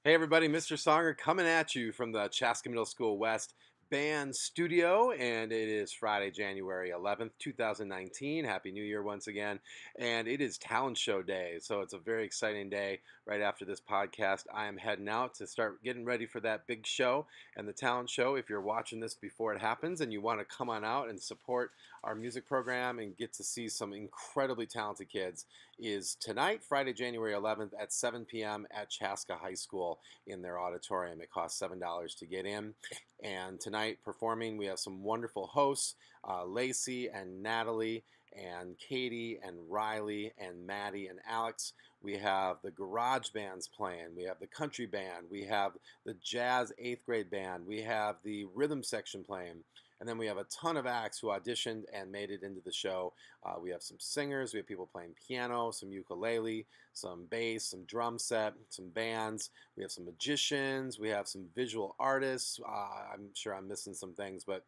Hey everybody, Mr. Songer coming at you from the Chaska Middle School West Band Studio, and it is Friday, January 11th, 2019. Happy New Year once again, and it is Talent Show Day, so it's a very exciting day. Right after this podcast, I am heading out to start getting ready for that big show and the talent show. If you're watching this before it happens and you want to come on out and support our music program and get to see some incredibly talented kids, is tonight, Friday, January 11th at 7 p.m. at Chaska High School in their auditorium. It costs $7 to get in. And tonight, performing, we have some wonderful hosts, Lacey and Natalie and Katie and Riley and Maddie and Alex. We have the garage bands playing. We have the country band. We have the jazz 8th grade band. We have the rhythm section playing. And then we have a ton of acts who auditioned and made it into the show. We have some singers, we have people playing piano, some ukulele, some bass, some drum set, some bands. We have some magicians, we have some visual artists. I'm sure I'm missing some things, but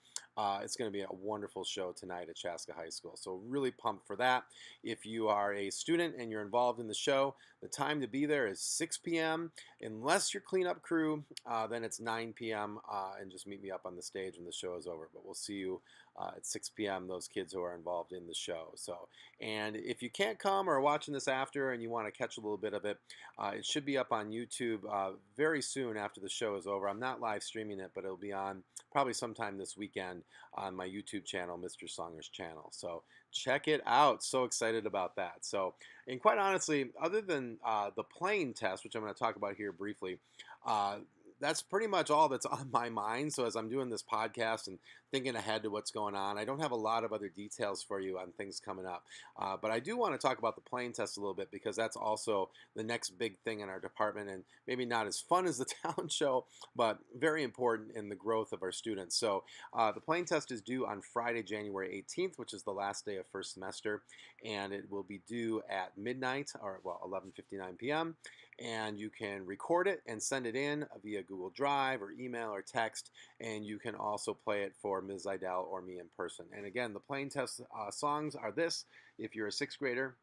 it's going to be a wonderful show tonight at Chaska High School. So really pumped for that. If you are a student and you're involved in the show, the time to be there is 6 p.m. Unless you're cleanup crew, then it's 9 p.m. And just meet me up on the stage when the show is over. But we'll see you at 6 p.m. those kids who are involved in the show. So, and if you can't come or are watching this after and you want to catch a little bit of it, it should be up on YouTube very soon after the show is over. I'm not live streaming it, but it'll be on probably sometime this weekend on my YouTube channel, Mr. Songer's channel. So check it out. So excited about that. So, and quite honestly, other than the playing test, which I'm going to talk about here briefly, that's pretty much all that's on my mind. So as I'm doing this podcast and thinking ahead to what's going on, I don't have a lot of other details for you on things coming up. But I do want to talk about the playing test a little bit because that's also the next big thing in our department, and maybe not as fun as the talent show, but very important in the growth of our students. So the playing test is due on Friday, January 18th, which is the last day of first semester, and it will be due at midnight, or well, 11:59 p.m., and you can record it and send it in via Google Drive or email or text, and you can also play it for Ms. Idell or me in person. And again, the playing test songs are this. If you're a sixth grader,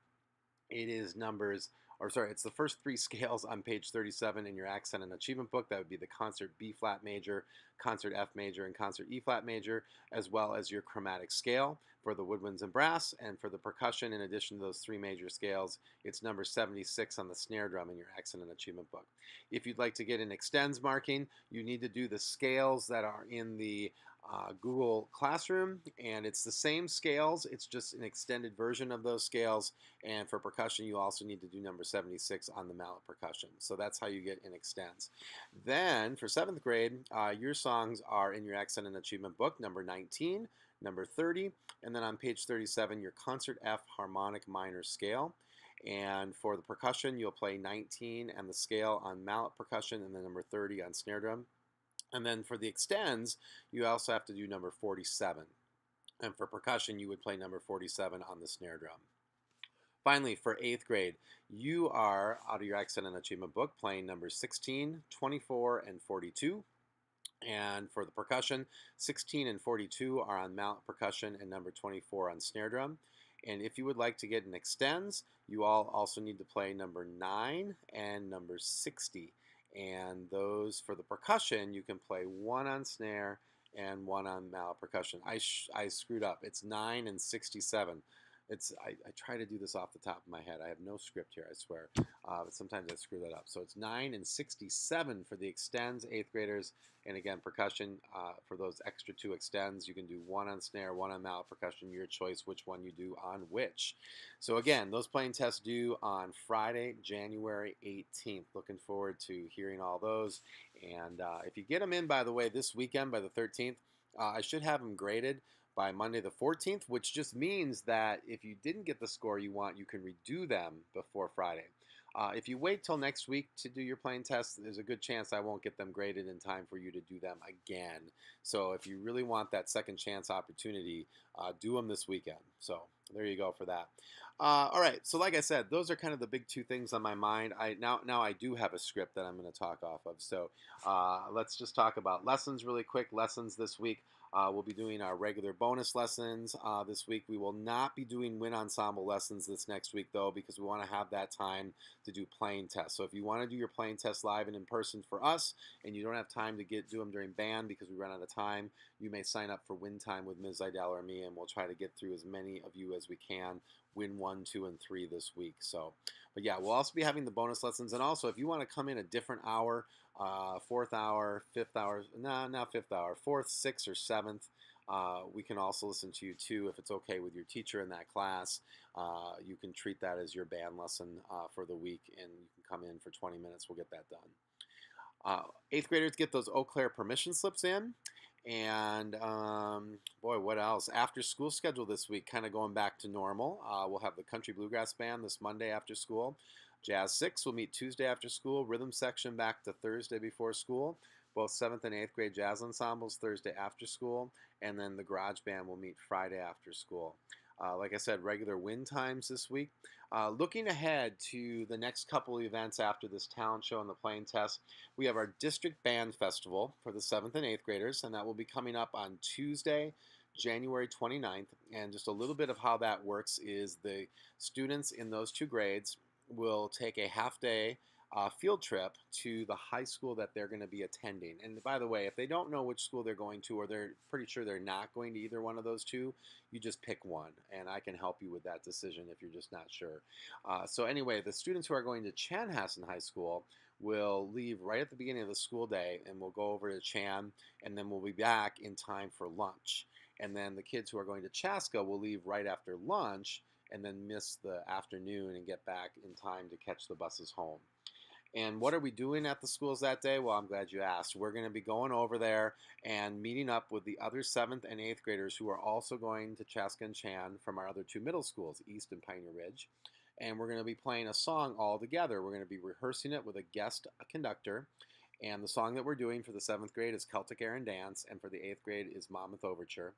it is it's the first three scales on page 37 in your accent and achievement book. That would be the concert B flat major, concert F major, and concert E flat major, as well as your chromatic scale for the woodwinds and brass. And for the percussion, in addition to those three major scales, it's number 76 on the snare drum in your accent and achievement book. If you'd like to get an extends marking, you need to do the scales that are in the Google Classroom, and it's the same scales, it's just an extended version of those scales. And for percussion, you also need to do number 76 on the mallet percussion. So that's how you get an extends. Then for 7th grade, your songs are in your accent and achievement book, number 19, number 30, and then on page 37, your concert F harmonic minor scale. And for the percussion, you'll play 19 and the scale on mallet percussion, and then number 30 on snare drum. And then for the extends, you also have to do number 47. And for percussion, you would play number 47 on the snare drum. Finally, for 8th grade, you are, out of your accent and achievement book, playing numbers 16, 24, and 42. And for the percussion, 16 and 42 are on mallet percussion and number 24 on snare drum. And if you would like to get an extends, you all also need to play number 9 and number 60. And those for the percussion, you can play one on snare and one on mallet percussion. I screwed up. It's 9 and 67. I try to do this off the top of my head. I have no script here, I swear. But sometimes I screw that up. So it's 9 and 67 for the extends, 8th graders. And again, percussion, for those extra 2 extends, you can do one on snare, one on mallet percussion. Your choice which one you do on which. So again, those playing tests due on Friday, January 18th. Looking forward to hearing all those. And if you get them in, by the way, this weekend, by the 13th, I should have them graded by Monday the 14th, which just means that if you didn't get the score you want, you can redo them before Friday. If you wait till next week to do your playing tests, there's a good chance I won't get them graded in time for you to do them again. So if you really want that second chance opportunity, do them this weekend. So there you go for that. All right, so like I said, those are kind of the big 2 things on my mind. Now I do have a script that I'm going to talk off of. So let's just talk about lessons really quick. Lessons this week We'll be doing our regular bonus lessons this week. We will not be doing wind ensemble lessons this next week, though, because we want to have that time to do playing tests. So if you want to do your playing tests live and in person for us, and you don't have time to do them during band because we run out of time, you may sign up for wind time with Ms. Idell or me, and we'll try to get through as many of you as we can. Win 1, 2, and 3 this week. So, but yeah, we'll also be having the bonus lessons, and also if you want to come in a different hour, fourth hour, fifth hour, no, not fifth hour, fourth, sixth, or seventh. We can also listen to you too if it's okay with your teacher in that class. You can treat that as your band lesson for the week, and you can come in for 20 minutes. We'll get that done. Eighth graders get those Eau Claire permission slips in. And boy, what else? After school schedule this week, kind of going back to normal. We'll have the Country Bluegrass Band this Monday after school. Jazz 6 will meet Tuesday after school. Rhythm section back to Thursday before school. Both 7th and 8th grade jazz ensembles Thursday after school. And then the Garage Band will meet Friday after school. Like I said, regular wind times this week. Looking ahead to the next couple of events after this talent show and the playing test, we have our District Band Festival for the 7th and 8th graders, and that will be coming up on Tuesday, January 29th. And just a little bit of how that works is the students in those two grades will take a half-day field trip to the high school that they're going to be attending. And by the way, if they don't know which school they're going to, or they're pretty sure they're not going to either one of those two, you just pick one, and I can help you with that decision if you're just not sure. So anyway, the students who are going to Chanhassen High School will leave right at the beginning of the school day, and we'll go over to Chan, and then we'll be back in time for lunch. And then the kids who are going to Chaska will leave right after lunch and then miss the afternoon and get back in time to catch the buses home. And what are we doing at the schools that day? Well, I'm glad you asked. We're going to be going over there and meeting up with the other 7th and 8th graders who are also going to Chaska and Chan from our other two middle schools, East and Pioneer Ridge. And we're going to be playing a song all together. We're going to be rehearsing it with a guest conductor. And the song that we're doing for the 7th grade is Celtic Air and Dance, and for the 8th grade is Monmouth Overture.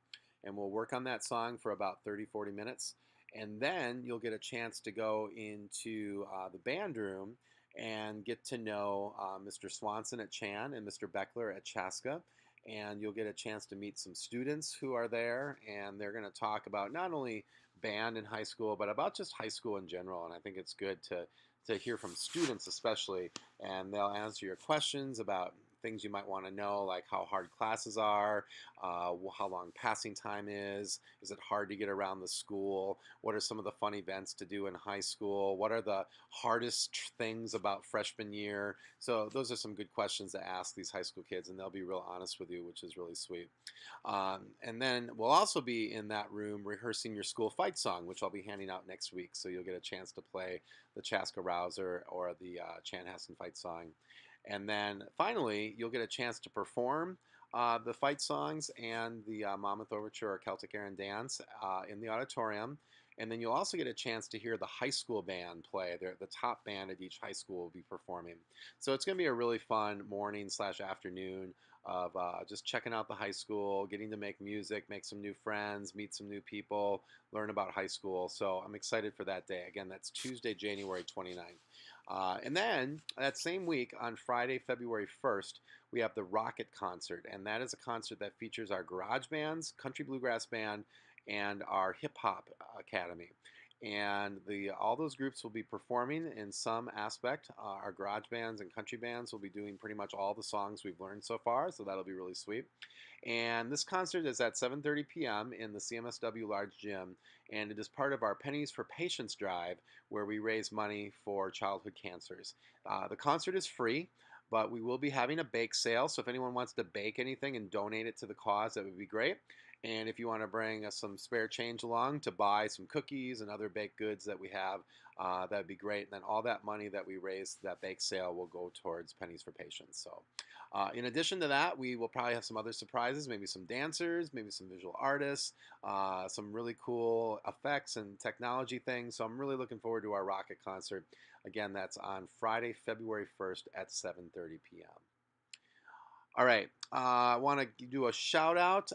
And we'll work on that song for about 30-40 minutes. And then you'll get a chance to go into the band room and get to know Mr. Swanson at Chan and Mr. Beckler at Chaska. And you'll get a chance to meet some students who are there, and they're going to talk about not only band in high school, but about just high school in general. And I think it's good to hear from students especially, and they'll answer your questions about things you might want to know, like how hard classes are, how long passing time is it hard to get around the school, what are some of the fun events to do in high school, what are the hardest things about freshman year. So those are some good questions to ask these high school kids, and they'll be real honest with you, which is really sweet. And then we'll also be in that room rehearsing your school fight song, which I'll be handing out next week, so you'll get a chance to play the Chaska Rouser or the Chanhassen fight song. And then finally, you'll get a chance to perform the fight songs and the Monmouth Overture or Celtic Air and Dance in the auditorium. And then you'll also get a chance to hear the high school band play. The top band at each high school will be performing. So it's going to be a really fun morning/afternoon of just checking out the high school, getting to make music, make some new friends, meet some new people, learn about high school. So I'm excited for that day. Again, that's Tuesday, January 29th. And then that same week, on Friday, February 1st, we have the Rocket Concert. And that is a concert that features our garage bands, Country Bluegrass Band, and our Hip Hop Academy. And all those groups will be performing in some aspect. Our garage bands and country bands will be doing pretty much all the songs we've learned so far, so that'll be really sweet. And this concert is at 7:30 p.m. in the CMSW Large Gym, and it is part of our Pennies for Patients drive, where we raise money for childhood cancers. The concert is free, but we will be having a bake sale, so if anyone wants to bake anything and donate it to the cause, that would be great. And if you want to bring some spare change along to buy some cookies and other baked goods that we have, that would be great. And then all that money that we raise, that bake sale, will go towards Pennies for Patients. So in addition to that, we will probably have some other surprises, maybe some dancers, maybe some visual artists, some really cool effects and technology things. So I'm really looking forward to our Rocket Concert. Again, that's on Friday, February 1st at 7:30 p.m. All right. I want to do a shout out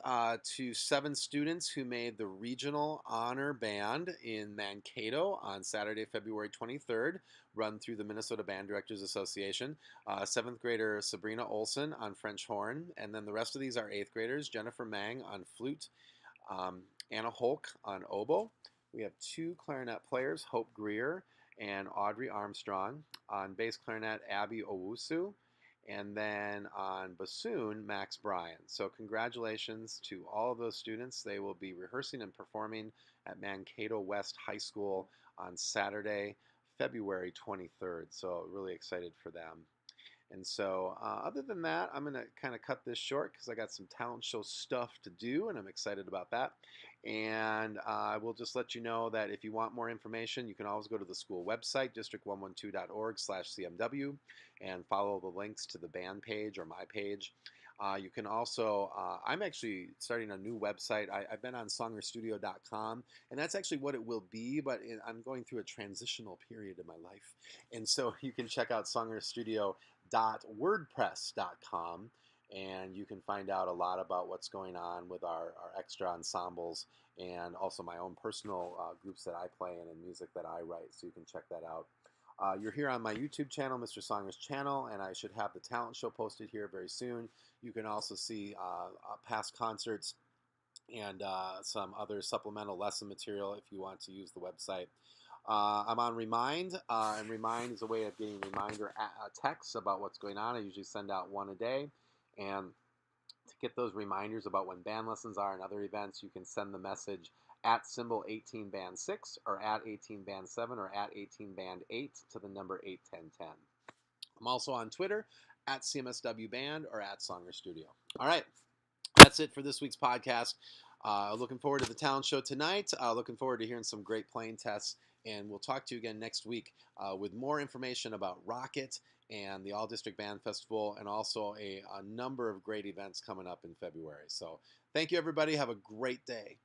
to 7 students who made the regional honor band in Mankato on Saturday, February 23rd, run through the Minnesota Band Directors Association. 7th grader Sabrina Olson on French horn, and then the rest of these are 8th graders: Jennifer Mang on flute, um, Anna Holk on oboe. We have 2 clarinet players, Hope Greer and Audrey Armstrong. On bass clarinet, Abby Owusu. And then on bassoon, Max Bryan. So congratulations to all of those students. They will be rehearsing and performing at Mankato West High School on Saturday, February 23rd. So really excited for them. And so, other than that, I'm going to kind of cut this short because I got some talent show stuff to do, and I'm excited about that. And I will just let you know that if you want more information, you can always go to the school website, district112.org/CMW, and follow the links to the band page or my page. You can also, I'm actually starting a new website. I've been on songerstudio.com, and that's actually what it will be, but I'm going through a transitional period in my life. And so you can check out songerstudio.wordpress.com, and you can find out a lot about what's going on with our extra ensembles and also my own personal groups that I play in and music that I write, so you can check that out. You're here on my YouTube channel, Mr. Songer's channel, and I should have the talent show posted here very soon. You can also see past concerts and some other supplemental lesson material if you want to use the website. I'm on Remind, and Remind is a way of getting reminder texts about what's going on. I usually send out one a day, and to get those reminders about when band lessons are and other events, you can send the message at symbol 18band6 or at 18band7 or at 18band8 to the number 81010. I'm also on Twitter at CMSW Band or at Songer Studio. All right, that's it for this week's podcast. Looking forward to the talent show tonight. Looking forward to hearing some great playing tests. And we'll talk to you again next week with more information about Rocket and the All District Band Festival, and also a number of great events coming up in February. So thank you, everybody. Have a great day.